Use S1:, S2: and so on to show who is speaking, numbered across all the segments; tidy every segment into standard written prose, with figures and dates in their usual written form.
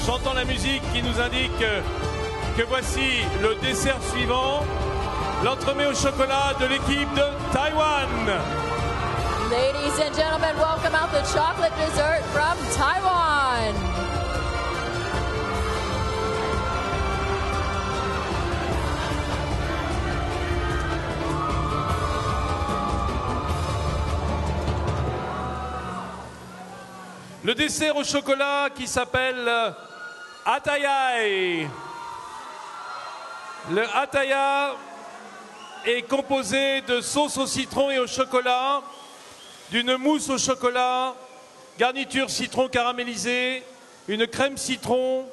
S1: J'entends la musique qui nous indique que voici le dessert suivant, l'entremets au chocolat de l'équipe de Taïwan.
S2: Ladies and gentlemen, welcome out the chocolate dessert from Taiwan.
S1: Le dessert au chocolat qui s'appelle Attaya. Le Attaya est composé de sauce au citron et au chocolat, d'une mousse au chocolat, garniture citron caramélisée, une crème citron,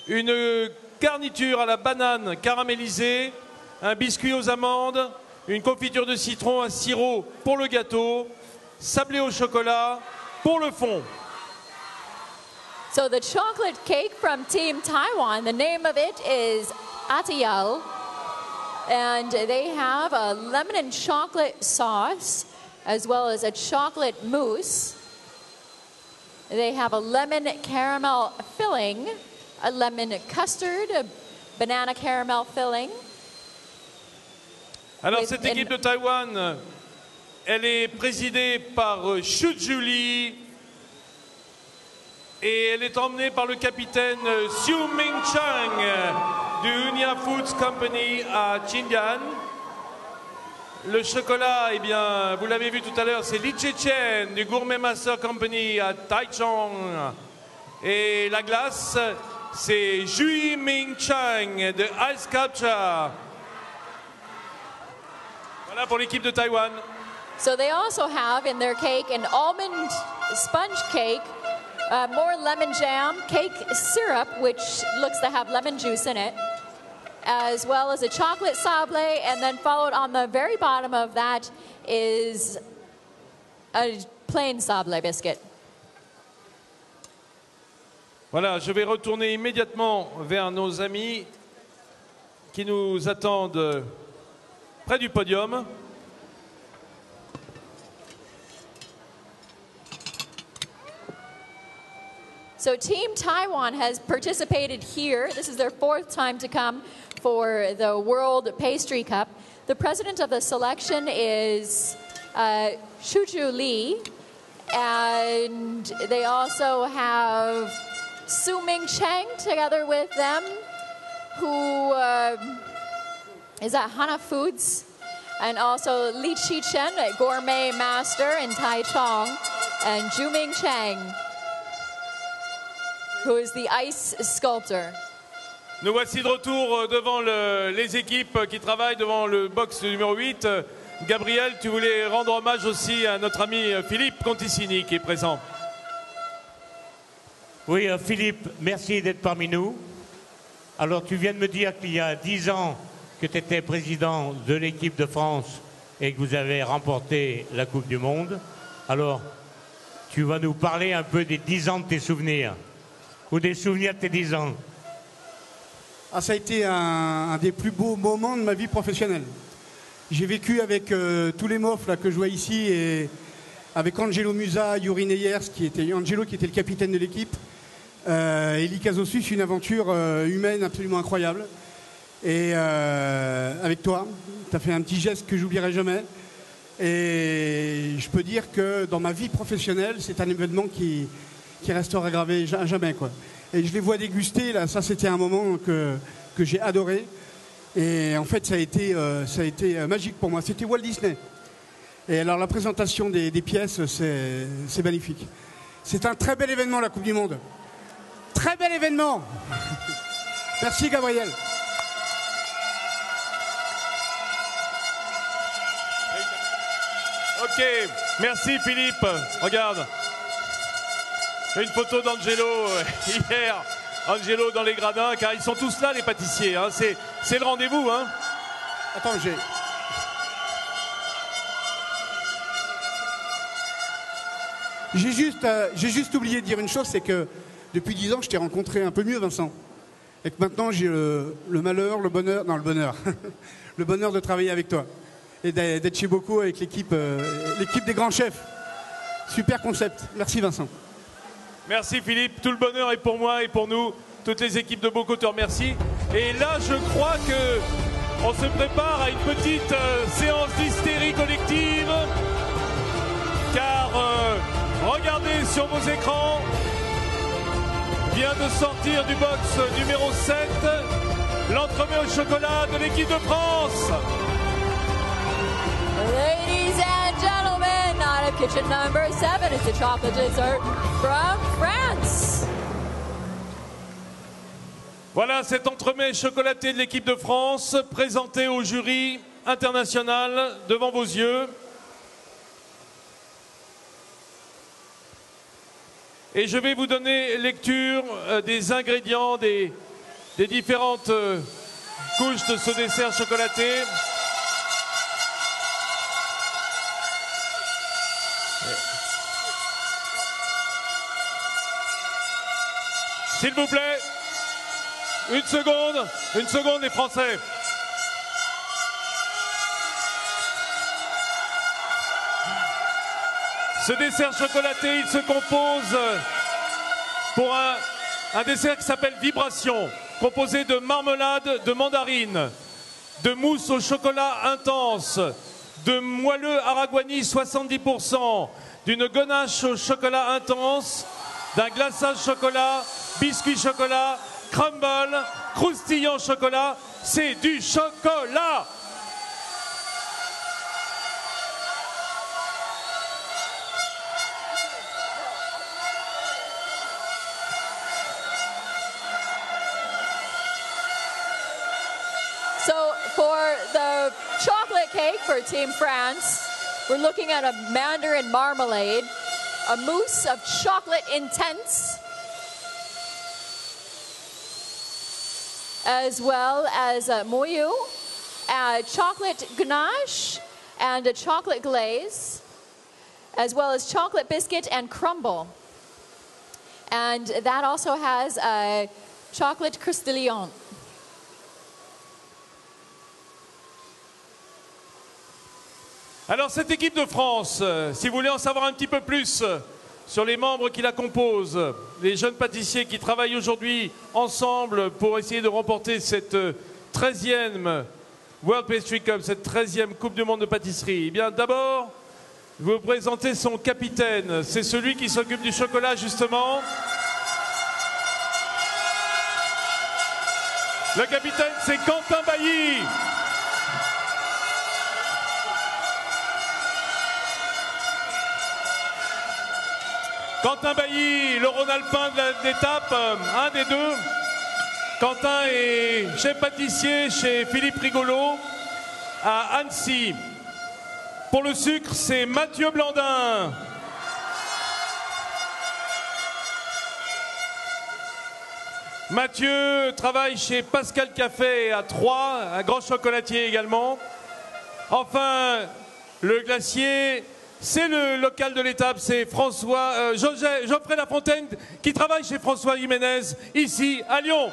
S1: une garniture à la banane caramélisée, un biscuit aux amandes, une confiture de citron, un sirop pour le gâteau, sablé au chocolat pour le fond.
S2: So the chocolate cake from Team Taiwan, the name of it is Atayal, and they have a lemon and chocolate sauce as well as a chocolate mousse. They have a lemon caramel filling, a lemon custard, a banana caramel filling.
S1: Alors cette équipe de Taïwan, elle est présidée par Xu Juli et elle est emmenée par le capitaine Xiu Ming Chang du Unia Foods Company à Xinjiang. Le chocolat, eh bien, vous l'avez vu tout à l'heure, c'est Li Chechen du Gourmet Master Company à Taichung. Et la glace, c'est Xu Ming Chang de Ice Culture. Voilà pour l'équipe de Taïwan.
S2: So they also have in their cake an almond sponge cake, more lemon jam, cake syrup, which looks to have lemon juice in it, as well as a chocolate sablé, and then followed on the very bottom of that is a plain sablé biscuit.
S1: Voilà, je vais retourner immédiatement vers nos amis qui nous attendent près du podium.
S2: So Team Taiwan has participated here. This is their fourth time to come for the World Pastry Cup. The president of the selection is Shuju Li, and they also have Su Ming Chang together with them, who is at Hana Foods, and also Li Qichen, a gourmet master in Taichung, and Ju Ming Chang, who is the ice sculptor.
S1: Nous voici de retour devant les équipes qui travaillent devant le box numéro 8. Gabriel, tu voulais rendre hommage aussi à notre ami Philippe Conticini qui est présent.
S3: Oui, Philippe, merci d'être parmi nous. Alors, tu viens de me dire qu'il y a 10 ans que tu étais président de l'équipe de France et que vous avez remporté la Coupe du Monde. Alors, tu vas nous parler un peu des 10 ans de tes souvenirs, ou des souvenirs de tes 10 ans.
S4: Ah, ça a été un des plus beaux moments de ma vie professionnelle. J'ai vécu avec tous les mofs là, que je vois ici, et avec Angelo Musa, Yuri Neyers, Angelo qui était le capitaine de l'équipe, et Eli Casosus, une aventure humaine absolument incroyable. Et avec toi, tu as fait un petit geste que j'oublierai jamais. Et je peux dire que dans ma vie professionnelle, c'est un événement qui restera gravé à jamais, quoi. Et je les vois déguster, là, ça c'était un moment que j'ai adoré. Et en fait, ça a été magique pour moi. C'était Walt Disney. Et alors, la présentation des pièces, c'est magnifique. C'est un très bel événement, la Coupe du Monde. Très bel événement. Merci, Gabriel.
S1: Ok, merci Philippe. Regarde. J'ai une photo d'Angelo hier. Angelo dans les gradins, car ils sont tous là, les pâtissiers. Hein. C'est le rendez-vous. Hein.
S4: Attends, j'ai juste oublié de dire une chose, c'est que depuis 10 ans, je t'ai rencontré un peu mieux, Vincent. Et que maintenant, j'ai le malheur, le bonheur le bonheur de travailler avec toi. Et d'être chez Bocaux avec l'équipe des grands chefs. Super concept. Merci, Vincent.
S1: Merci Philippe, tout le bonheur est pour moi et pour nous. toutes les équipes de Bocaux te remercient. Et là, je crois que on se prépare à une petite séance d'hystérie collective. Car regardez sur vos écrans, vient de sortir du box numéro 7, l'entremets au chocolat de l'équipe de France.
S2: Ladies and gentlemen, out of kitchen number 7 is the chocolate dessert from France.
S1: Voilà cet entremets chocolaté de l'équipe de France, présenté au jury international devant vos yeux. Et je vais vous donner lecture des ingrédients, des différentes couches de ce dessert chocolaté. S'il vous plaît, une seconde les Français. Ce dessert chocolaté, il se compose pour un dessert qui s'appelle Vibration, composé de marmelade de mandarine, de mousse au chocolat intense, de moelleux araguani 70%, d'une ganache au chocolat intense, d'un glaçage chocolat, biscuit chocolat, crumble, croustillant chocolat, c'est du chocolat!
S2: So for the chocolate cake for Team France, we're looking at a mandarin marmalade, a mousse of chocolate intense, as well as a moyu, a chocolate ganache, and a chocolate glaze, as well as chocolate biscuit and crumble. And that also has a chocolate croustillant.
S1: Alors cette équipe de France, si vous voulez en savoir un petit peu plus sur les membres qui la composent, les jeunes pâtissiers qui travaillent aujourd'hui ensemble pour essayer de remporter cette 13e World Pastry Cup, cette 13e Coupe du Monde de pâtisserie. Eh bien d'abord, je vais vous présenter son capitaine. C'est celui qui s'occupe du chocolat justement. Le capitaine, c'est Quentin Bailly. Quentin Bailly, le Rhône-Alpin de l'étape, un des deux. Quentin est chef pâtissier chez Philippe Rigolo à Annecy. Pour le sucre, c'est Mathieu Blandin. Mathieu travaille chez Pascal Café à Troyes, un grand chocolatier également. Enfin, le glacier, c'est le local de l'étape, c'est Geoffrey Lafontaine qui travaille chez François Jiménez, ici à Lyon.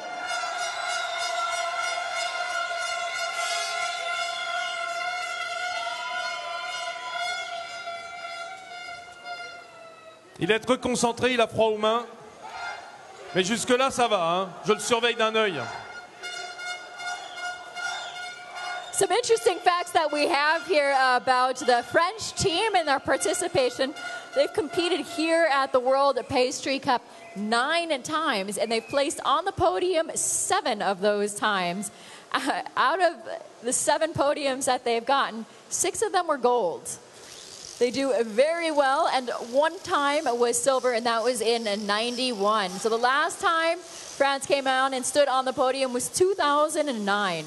S1: Il est très concentré, il a froid aux mains. Mais jusque-là, ça va, hein. Je le surveille d'un œil.
S2: Some interesting facts that we have here about the French team and their participation. They've competed here at the World Pastry Cup 9 times, and they've placed on the podium 7 of those times. Out of the 7 podiums that they've gotten, 6 of them were gold. They do very well, and one time was silver, and that was in 91. So the last time France came out and stood on the podium was 2009.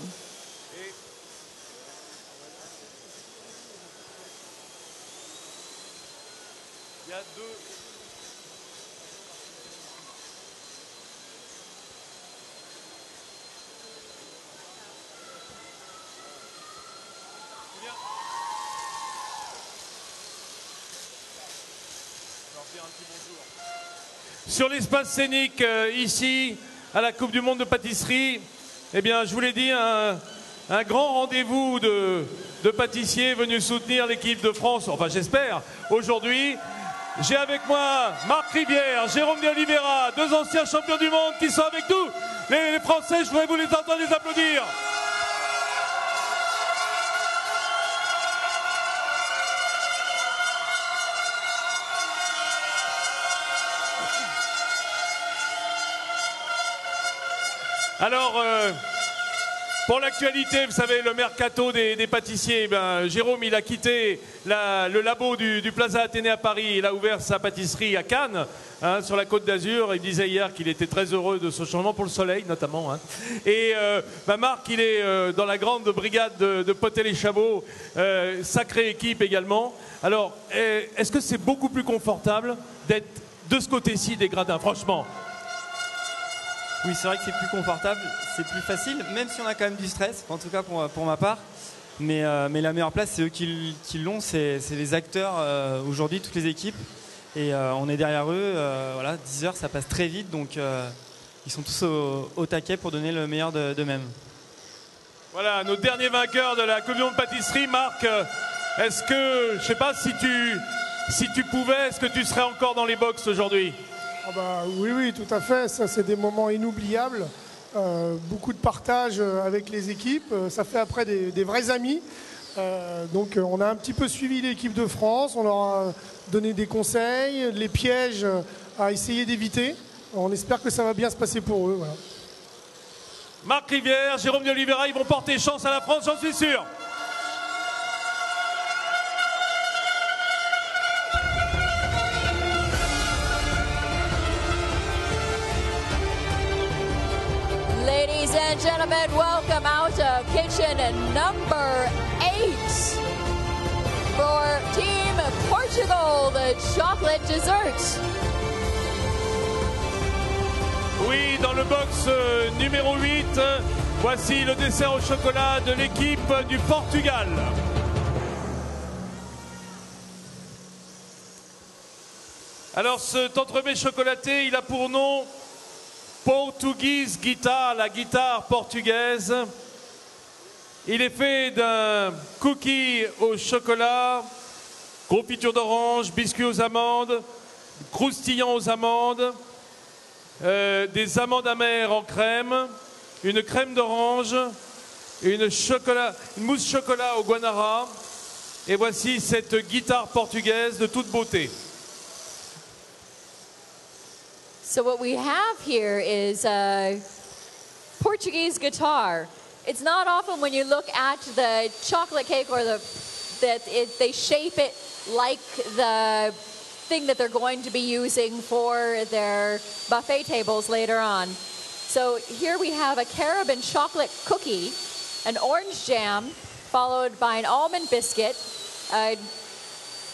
S1: Sur l'espace scénique, ici, à la Coupe du Monde de pâtisserie, eh bien, je vous l'ai dit, un grand rendez-vous de pâtissiers venus soutenir l'équipe de France, enfin j'espère, aujourd'hui. J'ai avec moi Marc Rivière, Jérôme de Oliveira, deux anciens champions du monde qui sont avec nous. Les Français, je voudrais vous les entendre les applaudir. Alors, pour l'actualité, vous savez, le mercato des pâtissiers, ben, Jérôme, il a quitté le labo du Plaza Athénée à Paris. Il a ouvert sa pâtisserie à Cannes, hein, sur la Côte d'Azur. Il disait hier qu'il était très heureux de ce changement pour le soleil, notamment. Hein. Et ben Marc, il est dans la grande brigade de Potel-les-Chameaux, sacrée équipe également. Alors, est-ce que c'est beaucoup plus confortable d'être de ce côté-ci des gradins, franchement?
S5: Oui, c'est vrai que c'est plus confortable, c'est plus facile, même si on a quand même du stress, en tout cas pour ma part. Mais la meilleure place, c'est eux qui l'ont, c'est les acteurs aujourd'hui, toutes les équipes. Et on est derrière eux, voilà, 10 heures, ça passe très vite, donc ils sont tous au taquet pour donner le meilleur d'eux-mêmes.
S1: Voilà, nos derniers vainqueurs de la Coupe du Monde Pâtisserie. Marc, est-ce que, je sais pas, si tu pouvais, est-ce que tu serais encore dans les box aujourd'hui?
S6: Ah bah, oui, tout à fait. Ça, c'est des moments inoubliables. Beaucoup de partage avec les équipes. Ça fait après des vrais amis. Donc, on a un petit peu suivi l'équipe de France. On leur a donné des conseils, les pièges à essayer d'éviter. On espère que ça va bien se passer pour eux. Voilà.
S1: Marc Rivière, Jérôme de Oliveira, ils vont porter chance à la France, j'en suis sûr.
S2: Ladies and gentlemen, welcome out of kitchen number 8 for Team Portugal, the chocolate dessert.
S1: Oui, dans le box numéro 8, voici le dessert au chocolat de l'équipe du Portugal. Alors cet entremets chocolaté, il a pour nom Portuguese Guitar, la guitare portugaise. Il est fait d'un cookie au chocolat, confiture d'orange, biscuit aux amandes, croustillant aux amandes, des amandes amères en crème, une crème d'orange, une mousse chocolat au guanara. Et voici cette guitare portugaise de toute beauté.
S2: So what we have here is a Portuguese guitar. It's not often when you look at the chocolate cake or they shape it like the thing that they're going to be using for their buffet tables later on. So here we have a carob and chocolate cookie, an orange jam, followed by an almond biscuit, a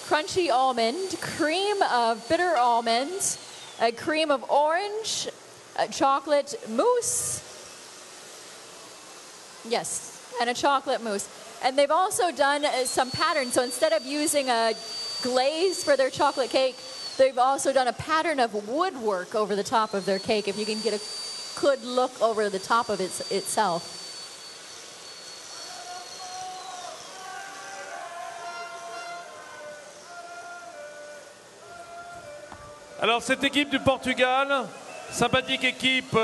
S2: crunchy almond, cream of bitter almonds, a cream of orange, a chocolate mousse. Yes, and a chocolate mousse. And they've also done some patterns. So instead of using a glaze for their chocolate cake, they've also done a pattern of woodwork over the top of their cake, if you can get a good look over the top of itself.
S1: Alors cette équipe du Portugal, sympathique équipe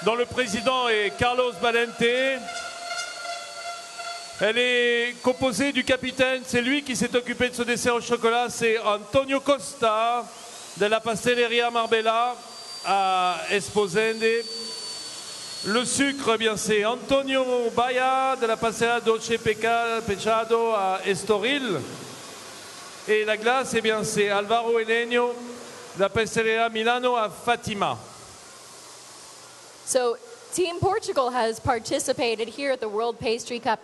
S1: dont le président est Carlos Valente. Elle est composée du capitaine, c'est lui qui s'est occupé de ce dessert au chocolat, c'est Antonio Costa de la Pasteleria Marbella à Esposende. Le sucre, eh bien c'est Antonio Baia de la Pasteleria Dolce Pecado à Estoril. Et la glace, eh bien c'est Alvaro Elenio de la Pasteleria Milano à Fatima.
S2: So Team Portugal has participated here at the World Pastry Cup.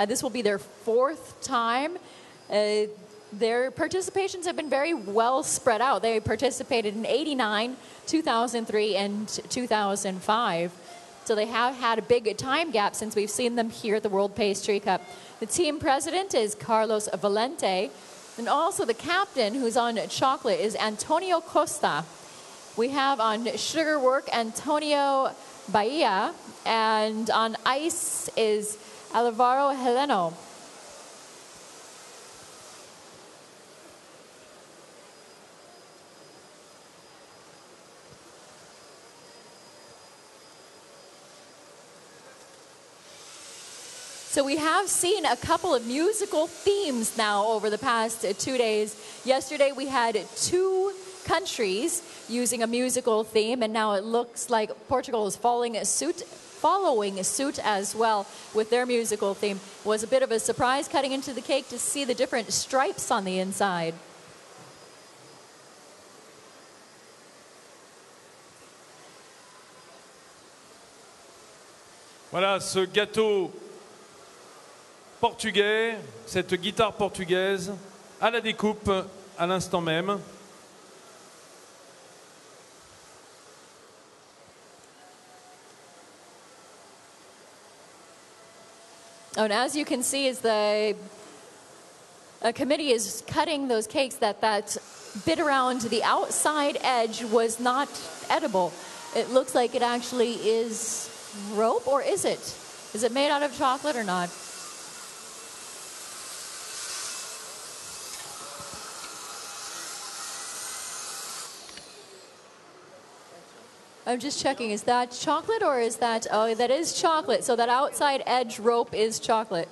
S2: This will be their 4th time. Their participations have been very well spread out. They participated in 89, 2003, and 2005. So they have had a big time gap since we've seen them here at the World Pastry Cup. The team president is Carlos Valente. And also the captain, who's on chocolate, is Antonio Costa. We have on sugar work Antonio Baia, and on ice is Alvaro Heleno. So we have seen a couple of musical themes now over the past 2 days. Yesterday we had 2 countries using a musical theme, and now it looks like Portugal is following suit as well with their musical theme. It was a bit of a surprise cutting into the cake to see the different stripes on the inside.
S1: Voilà ce gâteau portugais, cette guitare portugaise à la découpe à l'instant même.
S2: Oh, and as you can see, as the committee is cutting those cakes, that bit around the outside edge was not edible. It looks like it actually is rope, or is it? Is it made out of chocolate or not? I'm just checking, is that chocolate or is that, oh, that is chocolate. So that outside edge rope is chocolate.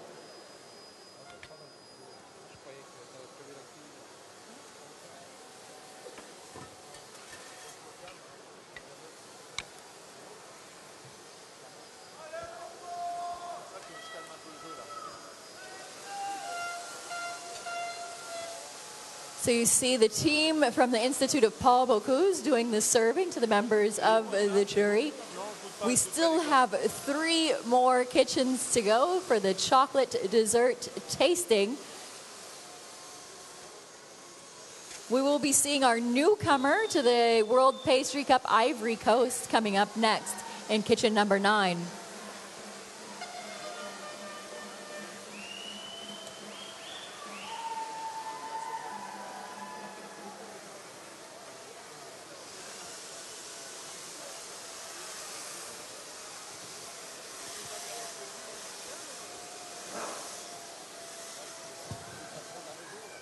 S2: So you see the team from the Institute of Paul Bocuse doing the serving to the members of the jury. We still have 3 more kitchens to go for the chocolate dessert tasting. We will be seeing our newcomer to the World Pastry Cup, Ivory Coast, coming up next in kitchen number 9.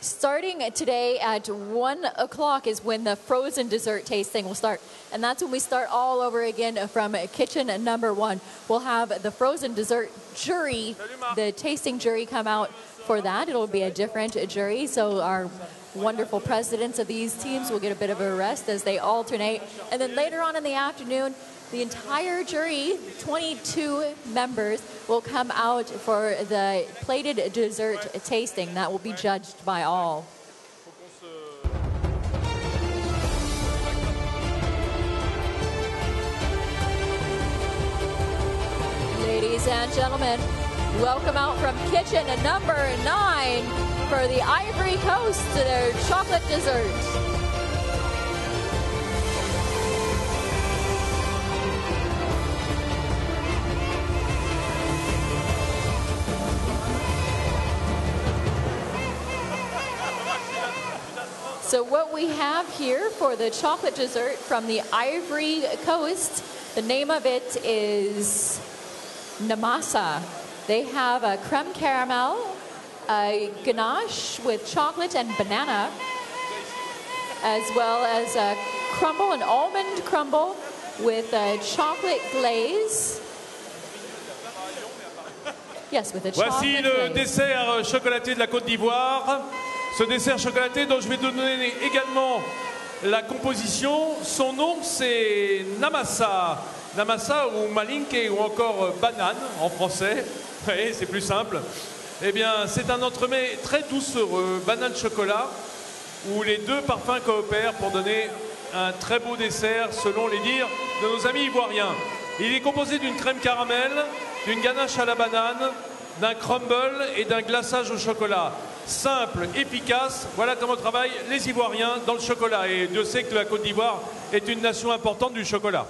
S2: Starting today at 1 o'clock is when the frozen dessert tasting will start. And that's when we start all over again from kitchen number 1. We'll have the frozen dessert jury, the tasting jury, come out for that. It'll be a different jury. So our wonderful presidents of these teams will get a bit of a rest as they alternate. And then later on in the afternoon, the entire jury, 22 members, will come out for the plated dessert tasting. That will be judged by all. Ladies and gentlemen, welcome out from kitchen number 9 for the Ivory Coast, their chocolate dessert. So what we have here for the chocolate dessert from the Ivory Coast, the name of it is Namasa. They have a creme caramel, a ganache with chocolate and banana, as well as a crumble, an almond crumble with a chocolate glaze. Yes, with a chocolate
S1: Voici le
S2: glaze.
S1: dessert chocolaté de la Côte d'Ivoire. Ce dessert chocolaté dont je vais donner également la composition. Son nom, c'est Namasa. Namasa ou Malinke ou encore banane en français. Oui, c'est plus simple. Eh bien, c'est un entremets très doucereux, banane chocolat, où les 2 parfums coopèrent pour donner un très beau dessert selon les dires de nos amis ivoiriens. Il est composé d'une crème caramel, d'une ganache à la banane, d'un crumble et d'un glaçage au chocolat. Simple, efficace, voilà comment travaillent les Ivoiriens dans le chocolat. Et Dieu sait que la Côte d'Ivoire est une nation importante du chocolat.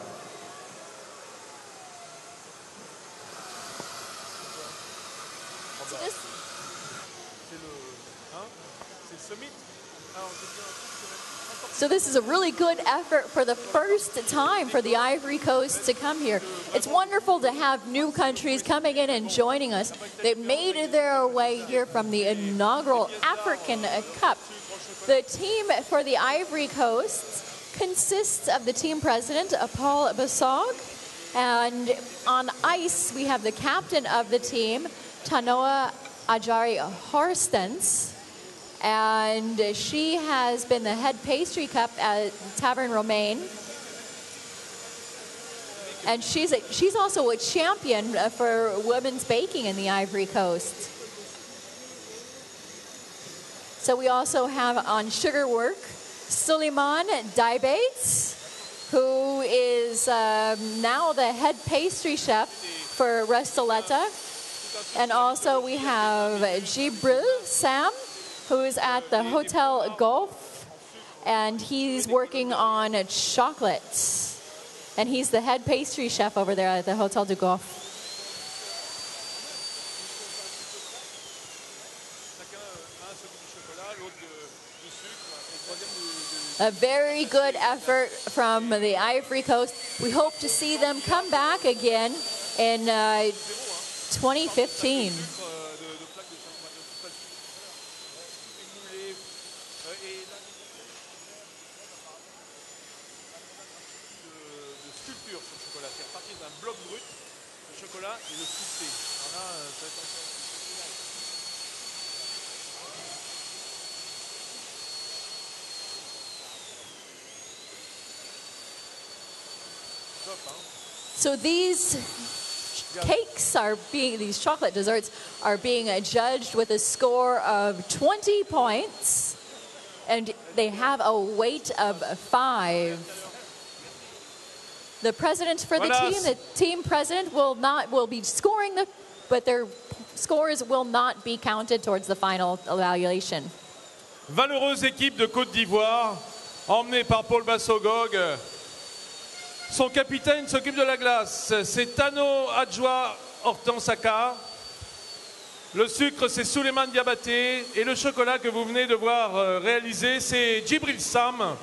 S2: So this is a really good effort for the first time for the Ivory Coast to come here. It's wonderful to have new countries coming in and joining us. They made their way here from the inaugural African Cup. The team for the Ivory Coast consists of the team president, Paul Bassog, and on ice we have the captain of the team, Tanoa Ajari Horstens, and she has been the head pastry cup at Tavern Romaine. And she's also a champion for women's baking in the Ivory Coast. So we also have on sugar work, Suleiman Daibates, who is now the head pastry chef for Restoletta. And also we have Jibril Sam, who is at the Hotel Golf, and he's working on chocolates. And he's the head pastry chef over there at the Hotel du Golf. A very good effort from the Ivory Coast. We hope to see them come back again in 2015. So these cakes are being, these chocolate desserts are being judged with a score of 20 points, and they have a weight of 5. The president for the team president will be scoring but their scores will not be counted towards the final evaluation.
S1: Valeureuse équipe de Côte d'Ivoire, emmenée par Paul Bassogog. Son capitaine s'occupe de la glace, c'est Tano Adjoa Hortensaka. Le sucre, c'est Suleiman Diabaté. Et le chocolat que vous venez de voir réaliser, c'est Djibril Sam.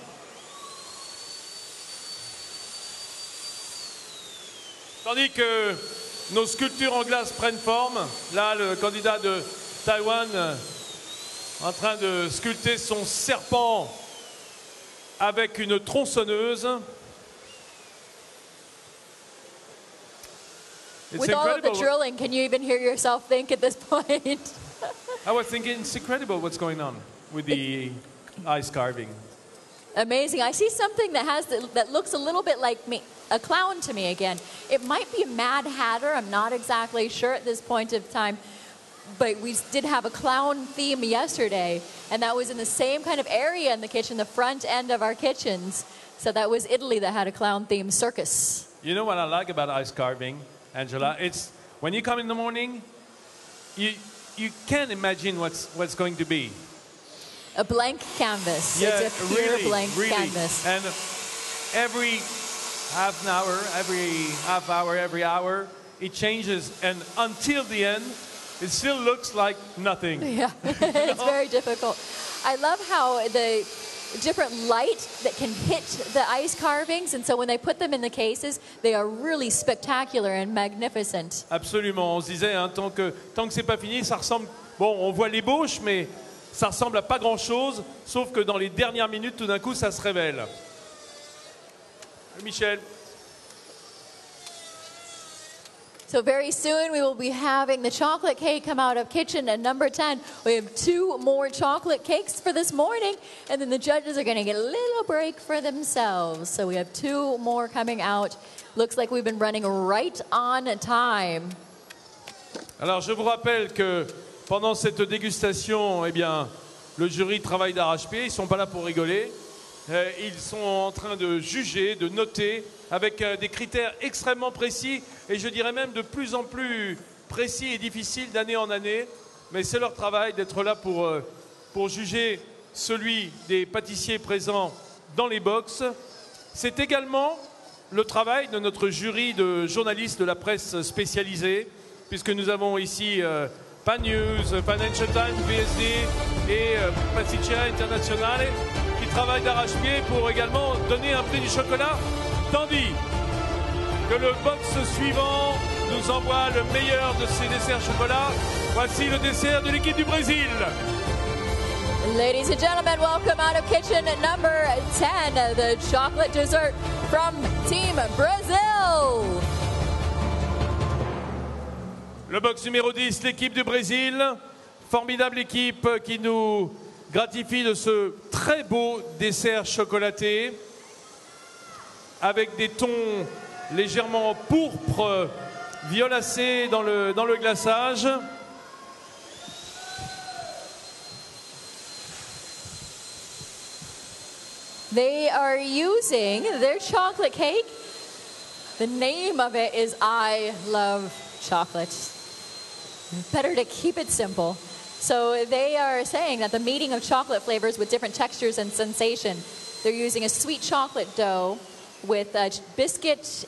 S1: Tandis que nos sculptures en glace prennent forme. Là, le candidat de Taïwan en train de sculpter son serpent avec une tronçonneuse.
S2: With all of the drilling, can you even hear yourself think at this point?
S1: I was thinking it's incredible what's going on with the ice carving.
S2: Amazing. I see something that looks a little bit like a clown to me again. It might be a Mad Hatter. I'm not exactly sure at this point of time. But we did have a clown theme yesterday, and that was in the same kind of area in the kitchen, the front end of our kitchens. So that was Italy that had a clown theme circus.
S1: You know what I like about ice carving, Angela? It's when you come in the morning, you can't imagine what's going to be.
S2: A blank canvas.
S1: Yeah,
S2: it's a pure blank canvas.
S1: And every half hour, every hour, it changes, and until the end, it still looks like nothing.
S2: Yeah, it's very difficult. I love how the different light that can hit the ice carvings, and so when they put them in the cases, they are really spectacular and magnificent.
S1: Absolument. On se disait, hein, tant que c'est pas fini, ça ressemble. Bon, on voit l'ébauche, mais ça ressemble à pas grand-chose, sauf que dans les dernières minutes, tout d'un coup, ça se révèle. Michel.
S2: So very soon we will be having the chocolate cake come out of kitchen at number 10. We have 2 more chocolate cakes for this morning, and then the judges are going to get a little break for themselves. So we have 2 more coming out. Looks like we've been running right on time.
S1: Alors je vous rappelle que pendant cette dégustation, eh bien, le jury travaille d'arrache-pied. Ils ne sont pas là pour rigoler. Ils sont en train de juger, de noter, avec des critères extrêmement précis, et je dirais même de plus en plus précis et difficiles d'année en année. Mais c'est leur travail d'être là pour juger celui des pâtissiers présents dans les box. C'est également le travail de notre jury de journalistes de la presse spécialisée, puisque nous avons ici Pan News, Financial Times, VSD et Pâtisserie Internationale, qui travaillent d'arrache-pied pour également donner un prix du chocolat, tandis que le box suivant nous envoie le meilleur de ses desserts chocolat. Voici le dessert de l'équipe du Brésil.
S2: Ladies and gentlemen, welcome out of kitchen at number 10, the chocolate dessert from Team Brazil.
S1: Le box numéro 10, l'équipe du Brésil. Formidable équipe qui nous gratifie de ce très beau dessert chocolaté avec des tons légèrement pourpre, violacés dans le glaçage.
S2: They are using their chocolate cake. The name of it is I Love Chocolate. Better to keep it simple. So they are saying that the meeting of chocolate flavors with different textures and sensation. They're using a sweet chocolate dough with a biscuit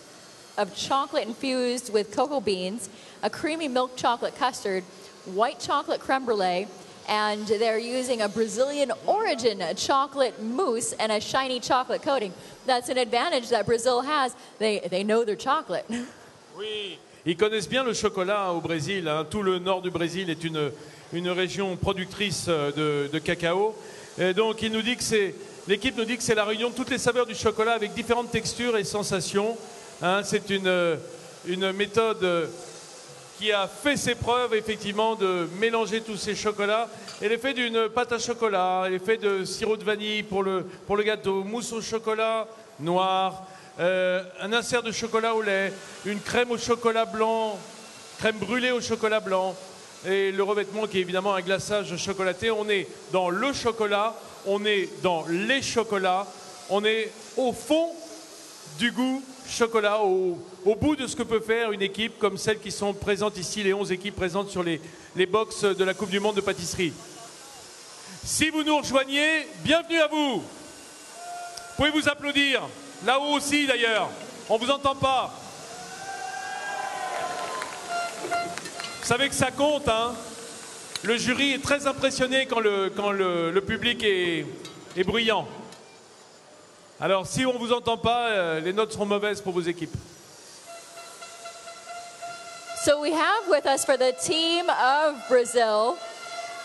S2: of chocolate infused with cocoa beans, a creamy milk chocolate custard, white chocolate creme brulee, and they're using a Brazilian origin chocolate mousse and a shiny chocolate coating. That's an advantage that Brazil has. They know their chocolate.
S1: Oui, ils connaissent bien le chocolat au Brésil. Hein. Tout le nord du Brésil est une région productrice de cacao. Et donc il nous dit que l'équipe nous dit que c'est la réunion de toutes les saveurs du chocolat avec différentes textures et sensations. Hein, c'est une méthode qui a fait ses preuves effectivement de mélanger tous ces chocolats. Elle est faite d'une pâte à chocolat, elle est faite de sirop de vanille pour le gâteau, mousse au chocolat noir, un insert de chocolat au lait, une crème au chocolat blanc, crème brûlée au chocolat blanc et le revêtement qui est évidemment un glaçage chocolaté. On est dans le chocolat, on est dans les chocolats, on est au fond du goût chocolat, au bout de ce que peut faire une équipe comme celles qui sont présentes ici, les 11 équipes présentes sur les box de la Coupe du Monde de pâtisserie. Si vous nous rejoignez, bienvenue à vous. Vous pouvez vous applaudir, là-haut aussi d'ailleurs, on ne vous entend pas. Vous savez que ça compte, hein. Le jury est très impressionné quand le public est bruyant. Alors, si on ne vous entend pas, les notes seront mauvaises pour vos équipes.
S2: So we have with us for the team of Brazil,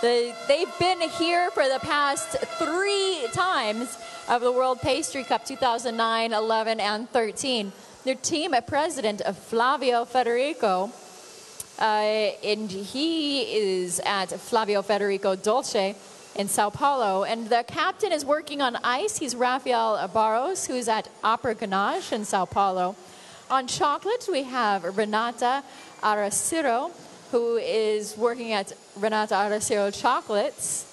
S2: they've been here for the past 3 times of the World Pastry Cup 2009, 11, and 13. Their team president, Flavio Federico, and he is at Flavio Federico Dolce in Sao Paulo. And the captain is working on ice. He's Rafael Barros, who's at Opera Ganache in Sao Paulo. On chocolate, we have Renata Araciro, who is working at Renata Araciro Chocolates.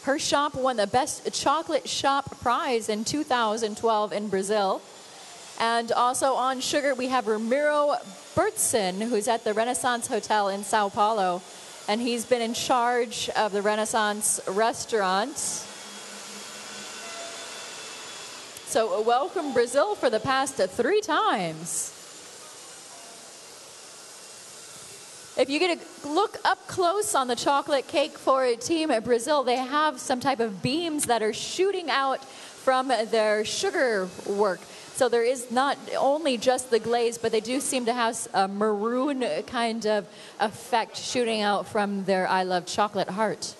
S2: Her shop won the Best Chocolate Shop Prize in 2012 in Brazil. And also on sugar, we have Ramiro Bertson, who's at the Renaissance Hotel in Sao Paulo. And he's been in charge of the Renaissance restaurant. So welcome Brazil for the past 3 times. If you get a look up close on the chocolate cake for Team Brazil, they have some type of beams that are shooting out from their sugar work. So there is not only just the glaze, but they do seem to have a maroon kind of effect shooting out from their I Love Chocolate heart.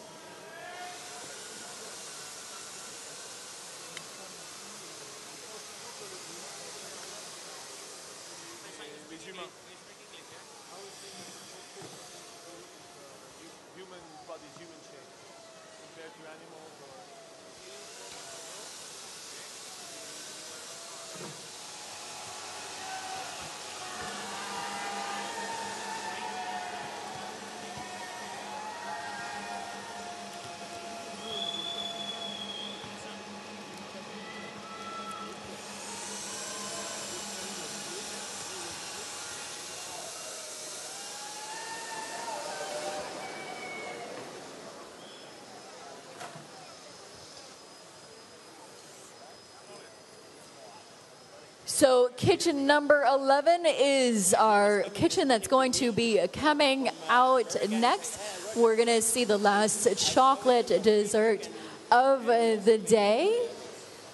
S2: So kitchen number 11 is our kitchen that's going to be coming out next. We're going to see the last chocolate dessert of the day.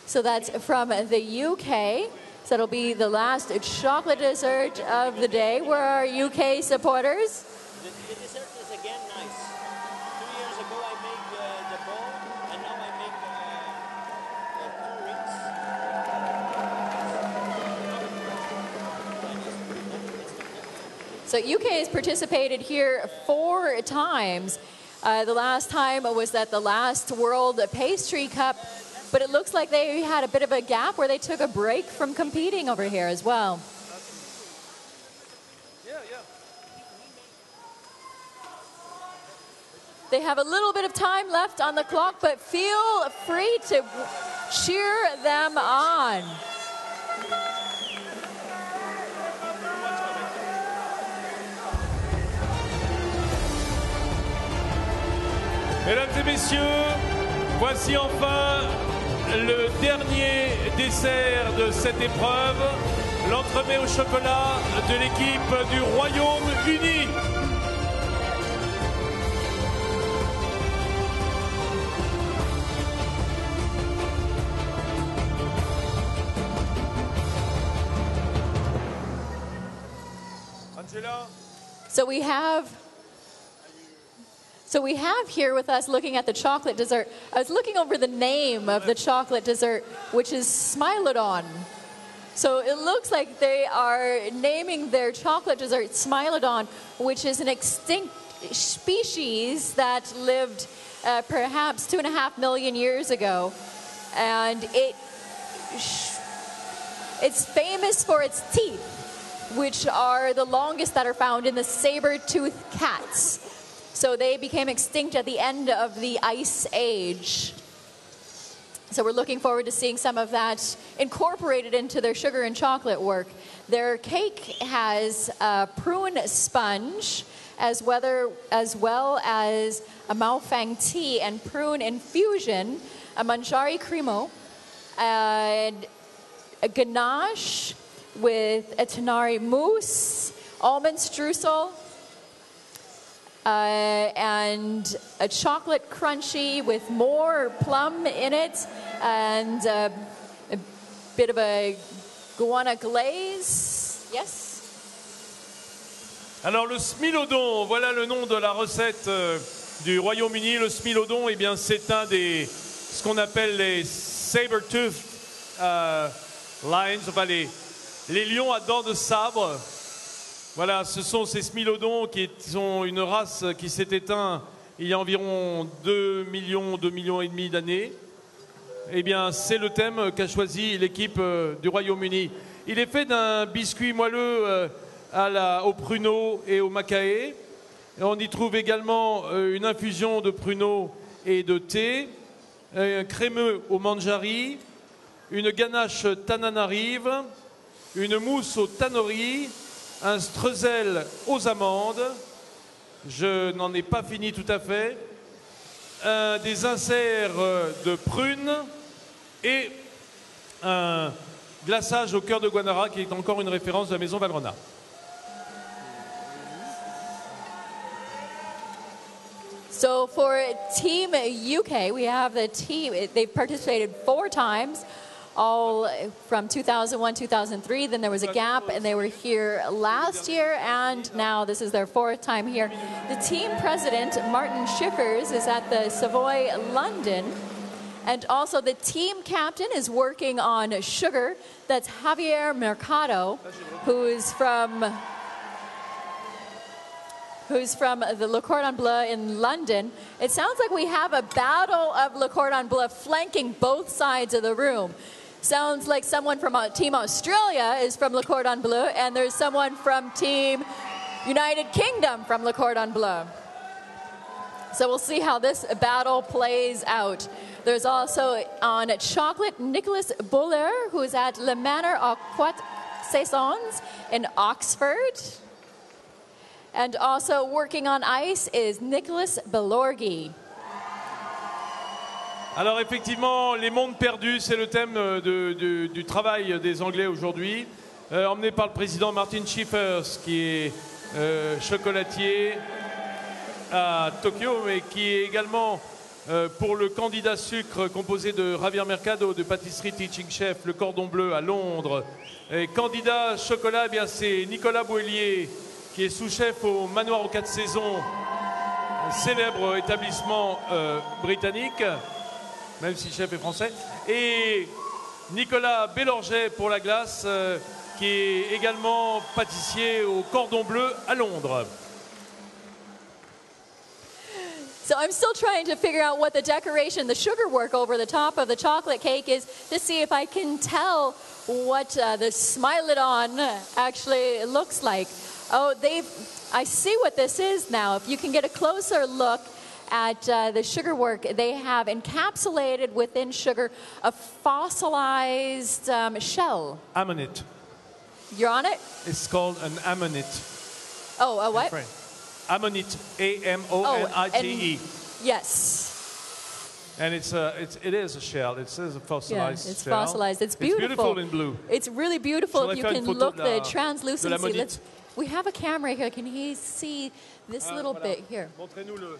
S2: So that's from the UK. So it'll be the last chocolate dessert of the day. Where are UK supporters?
S7: The dessert is again nice. 2 years ago I made the bowl and now I make 2 rings.
S2: So UK has participated here 4 times. The last time was at the last World Pastry Cup, but it looks like they had a bit of a gap where they took a break from competing over here as well. They have a little bit of time left on the clock, but feel free to cheer them on.
S1: Mesdames et messieurs, voici enfin le dernier dessert de cette épreuve, l'entremets au chocolat de l'équipe du Royaume-Uni. Angela?
S2: So we have here with us, looking at the chocolate dessert. I was looking over the name of the chocolate dessert, which is Smilodon. So it looks like they are naming their chocolate dessert Smilodon, which is an extinct species that lived perhaps 2.5 million years ago. And it's famous for its teeth, which are the longest that are found in the saber-toothed cats. So they became extinct at the end of the Ice Age. So we're looking forward to seeing some of that incorporated into their sugar and chocolate work. Their cake has a prune sponge, as well as a maofang tea and prune infusion, a manjari cremo, and a ganache with a tanari mousse, almond streusel, and a chocolate crunchy with more plum in it, and a bit of a guana glaze. Yes?
S1: Alors le smilodon, voilà le nom de la recette du Royaume-Uni. Le smilodon, eh bien, c'est un des, ce qu'on appelle les saber-tooth lions, enfin les lions à dents de sabre. Voilà, ce sont ces smilodons qui sont une race qui s'est éteinte il y a environ 2 millions et demi d'années. Eh bien, c'est le thème qu'a choisi l'équipe du Royaume-Uni. Il est fait d'un biscuit moelleux au pruneau et au macaé. Et on y trouve également une infusion de pruneau et de thé, un crémeux au manjari, une ganache tananarive, une mousse au tanori, un streusel aux amandes, je n'en ai pas fini tout à fait, des inserts de prunes et un glaçage au cœur de Guanara qui est encore une référence de la maison Valrhona.
S2: So for Team UK, we have the team, they've participated 4 times. All from 2001, 2003, then there was a gap and they were here last year, and now this is their 4th time here. The team president, Martin Schiffers, is at the Savoy, London, and also the team captain is working on sugar. That's Javier Mercado, who's from the Le Cordon Bleu in London. It sounds like we have a battle of Le Cordon Bleu flanking both sides of the room. Sounds like someone from Team Australia is from Le Cordon Bleu, and there's someone from Team United Kingdom from Le Cordon Bleu. So we'll see how this battle plays out. There's also on chocolate Nicholas Buller, who is at Le Manor aux 4 Saisons in Oxford. And also working on ice is Nicholas Belorghi.
S1: Alors effectivement, les mondes perdus, c'est le thème du travail des Anglais aujourd'hui, emmené par le président Martin Schiffers, qui est chocolatier à Tokyo, mais qui est également pour le candidat sucre composé de Javier Mercado, de Pâtisserie Teaching Chef, le Cordon Bleu à Londres. Et candidat chocolat, eh bien c'est Nicolas Boelier, qui est sous-chef au Manoir aux 4 Saisons, un célèbre établissement britannique, même si le chef est français, et Nicolas Bélorget pour la glace, qui est également pâtissier au Cordon Bleu à Londres.
S2: So I'm still trying to figure out what the decoration, the sugar work over the top of the chocolate cake is to see if I can tell what the Smile It On actually looks like. Oh, I see what this is now. If you can get a closer look at the sugar work, they have encapsulated within sugar a fossilized shell.
S1: Ammonite.
S2: You're on it?
S1: It's called an ammonite.
S2: Oh, a what?
S1: Ammonite, A-M-O-N-I-T-E.
S2: Yes.
S1: And it is a shell. It is a fossilized
S2: it's
S1: shell.
S2: Fossilized. It's beautiful.
S1: It's beautiful in blue.
S2: It's really beautiful if you can look the translucency. We have a camera here. Can he see this little bit here?
S1: Montrez-nous le.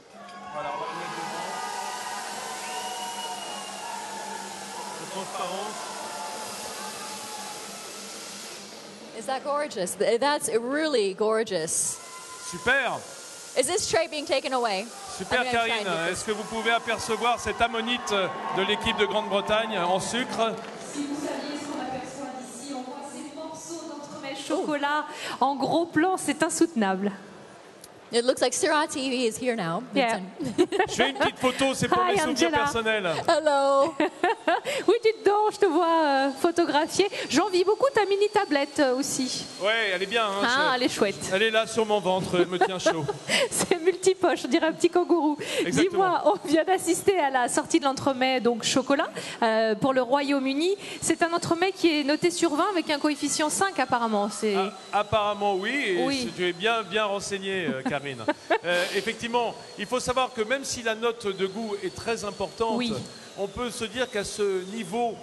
S1: Voilà, on va le mettre devant. La transparence.
S2: Is that gorgeous? That's really gorgeous.
S1: Super.
S2: Is this tray being taken away?
S1: Super, Karine. Est-ce que vous pouvez apercevoir cette ammonite de l'équipe de Grande-Bretagne en sucre?
S8: Si vous saviez ce qu'on aperçoit d'ici, on voit ces morceaux d'entremets chocolat en gros plan, c'est insoutenable.
S2: It looks like Sirha TV is here now.
S8: Yeah.
S1: Je fais une petite photo, c'est pour
S8: Hi,
S1: mes souvenirs
S8: Angela.
S1: personnels.
S2: Hello.
S8: Oui, dites donc, je te vois photographier. J'envie beaucoup ta mini tablette aussi.
S1: Ouais, elle est bien. Hein,
S8: Ah, elle est chouette.
S1: Elle est là sur mon ventre, elle me tient chaud.
S8: C'est multipoche, on dirait un petit kangourou.
S1: Exactement.
S8: Dis-moi, on vient d'assister à la sortie de l'entremet donc chocolat pour le Royaume-Uni. C'est un entremet qui est noté sur 20 avec un coefficient 5 apparemment.
S1: Apparemment oui, et
S8: Oui.
S1: tu es bien renseigné, Karine. Effectivement, il faut savoir que même si la note de goût est très importante,
S8: Oui.
S1: on peut se dire qu'à ce niveau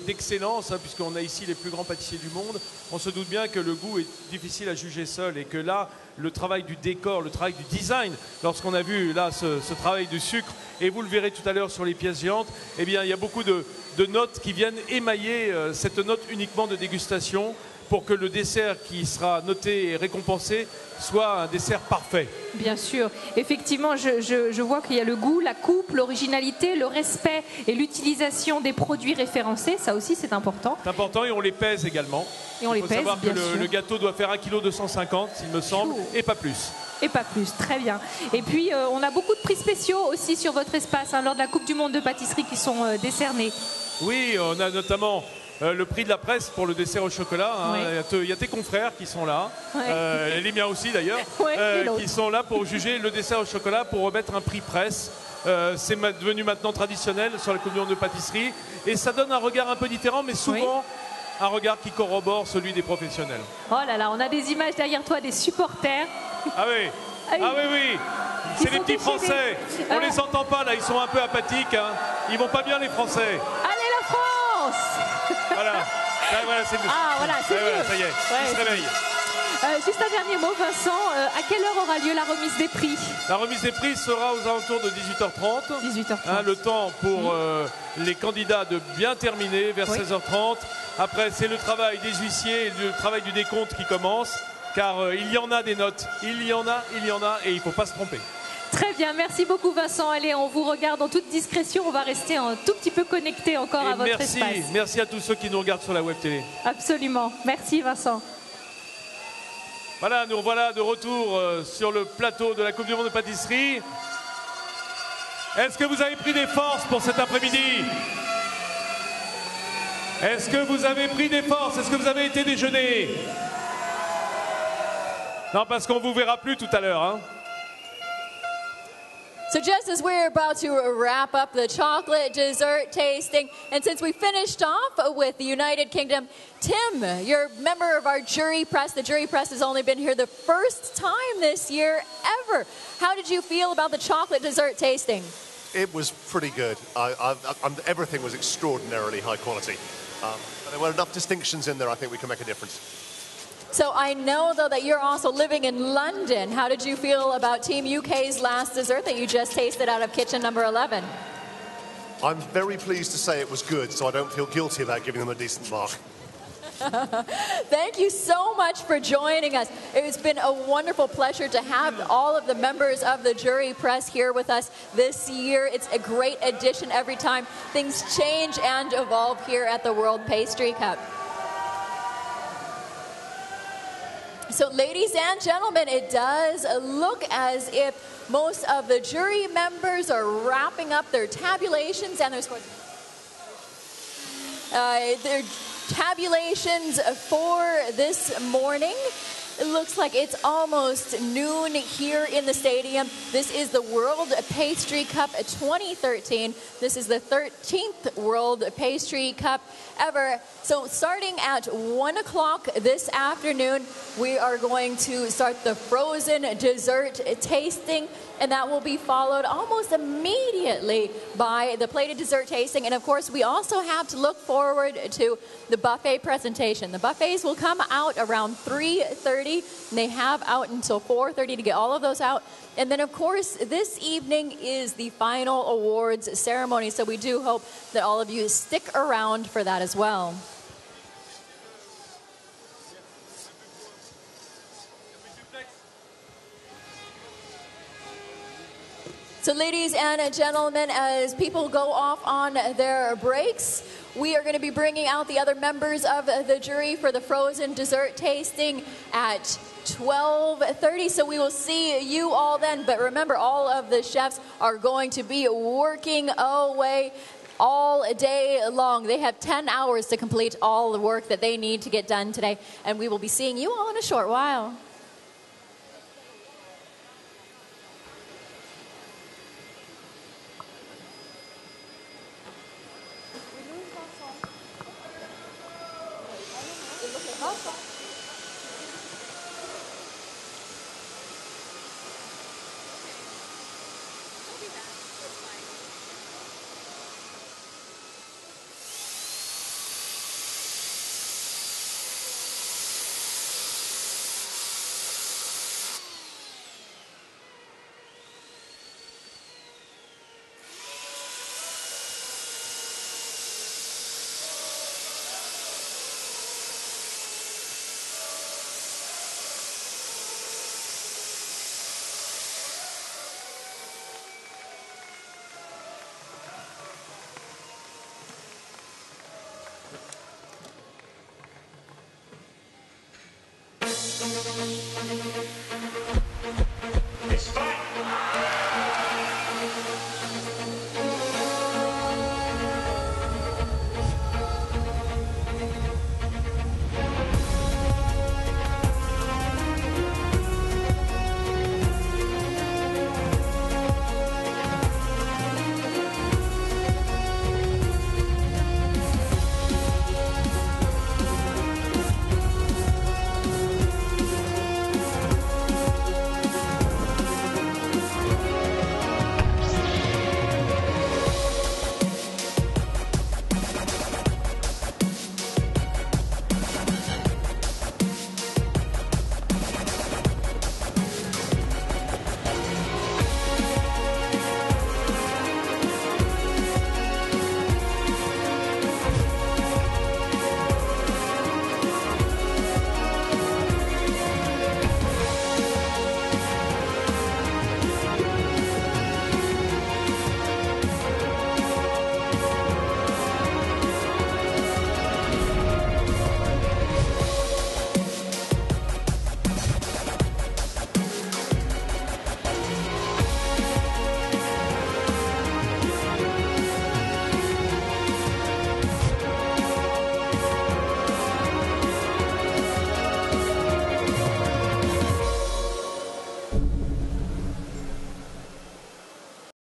S1: d'excellence, hein, puisqu'on a ici les plus grands pâtissiers du monde, on se doute bien que le goût est difficile à juger seul et que là, le travail du décor, le travail du design, lorsqu'on a vu là ce travail du sucre, et vous le verrez tout à l'heure sur les pièces géantes, eh bien il y a beaucoup de notes qui viennent émailler cette note uniquement de dégustation pour que le dessert qui sera noté et récompensé soit un dessert parfait.
S8: Bien sûr. Effectivement, je vois qu'il y a le goût, la coupe, l'originalité, le respect et l'utilisation des produits référencés. Ça aussi, c'est important.
S1: C'est important et on les pèse également.
S8: Et on les
S1: Il faut
S8: pèse,
S1: savoir
S8: bien
S1: que
S8: sûr.
S1: le gâteau doit faire 1,250 kg, s'il me semble, et pas plus.
S8: Et pas plus, très bien. Et puis, on a beaucoup de prix spéciaux aussi sur votre espace lors de la Coupe du Monde de pâtisserie qui sont décernés.
S1: Oui, on a notamment le prix de la presse pour le dessert au chocolat. Hein.
S8: Oui.
S1: Il y a tes confrères qui sont là,
S8: Ouais.
S1: et les miens aussi d'ailleurs,
S8: Ouais, et l'autre.
S1: qui sont là pour juger le dessert au chocolat, pour remettre un prix presse. C'est devenu maintenant traditionnel sur la Coupe du Monde de pâtisserie, et ça donne un regard un peu différent, mais souvent un regard qui corrobore celui des professionnels.
S8: Oh là là, on a des images derrière toi des supporters.
S1: Ah oui,
S8: Ah oui.
S1: ah oui, oui.
S8: Ils
S1: C'est les
S8: sont
S1: petits
S8: déchaînés.
S1: Français. On les entend pas là, ils sont un peu apathiques. Hein. Ils vont pas bien les Français.
S8: Allez la France!
S1: Voilà. Ah, voilà, c'est mieux.
S8: Ah voilà, c'est
S1: Ouais, voilà,
S8: mieux.
S1: ça y est,
S8: Ouais,
S1: ils se réveillent.
S8: Juste un dernier mot, Vincent. À quelle heure aura lieu la remise des prix?
S1: La remise des prix sera aux alentours de 18h30.
S8: 18h30.
S1: Hein, le temps pour les candidats de bien terminer vers 16h30. Après, c'est le travail des huissiers et le travail du décompte qui commence. Car il y en a des notes. Il y en a, et il ne faut pas se tromper.
S8: Très bien, merci beaucoup Vincent. Allez, on vous regarde en toute discrétion. On va rester un tout petit peu connecté encore à votre espace.
S1: Merci à tous ceux qui nous regardent sur la web télé.
S8: Absolument. Merci Vincent.
S1: Voilà, nous voilà de retour sur le plateau de la Coupe du Monde de pâtisserie. Est-ce que vous avez pris des forces pour cet après-midi? Est-ce que vous avez pris des forces? Est-ce que vous avez été déjeuner? Non, parce qu'on vous verra plus tout à l'heure, hein.
S2: So just as we're about to wrap up the chocolate dessert tasting, and since we finished off with the United Kingdom, Tim, you're a member of our jury press. The jury press has only been here the first time this year ever. How did you feel about the chocolate dessert tasting?
S9: It was pretty good. Everything was extraordinarily high quality. But there were enough distinctions in there, I think we can make a difference.
S2: So I know, though, that you're also living in London. How did you feel about Team UK's last dessert that you just tasted out of kitchen number 11?
S9: I'm very pleased to say it was good, so I don't feel guilty about giving them a decent mark.
S2: Thank you so much for joining us. It's been a wonderful pleasure to have all of the members of the jury press here with us this year. It's a great addition every time. Things change and evolve here at the World Pastry Cup. So, ladies and gentlemen, it does look as if most of the jury members are wrapping up their tabulations and their scores. Their tabulations for this morning. It looks like it's almost noon here in the stadium. This is the World Pastry Cup 2013. This is the 13th World Pastry Cup ever. So starting at 1 o'clock this afternoon, we are going to start the frozen dessert tasting, and that will be followed almost immediately by the plated dessert tasting. And of course, we also have to look forward to the buffet presentation. The buffets will come out around 3:30, and they have out until 4:30 to get all of those out. And then, of course, this evening is the final awards ceremony, so we do hope that all of you stick around for that as well. So ladies and gentlemen, as people go off on their breaks, we are going to be bringing out the other members of the jury for the frozen dessert tasting at 12:30. So we will see you all then. But remember, all of the chefs are going to be working away all day long. They have 10 hours to complete all the work that they need to get done today. And we will be seeing you all in a short while.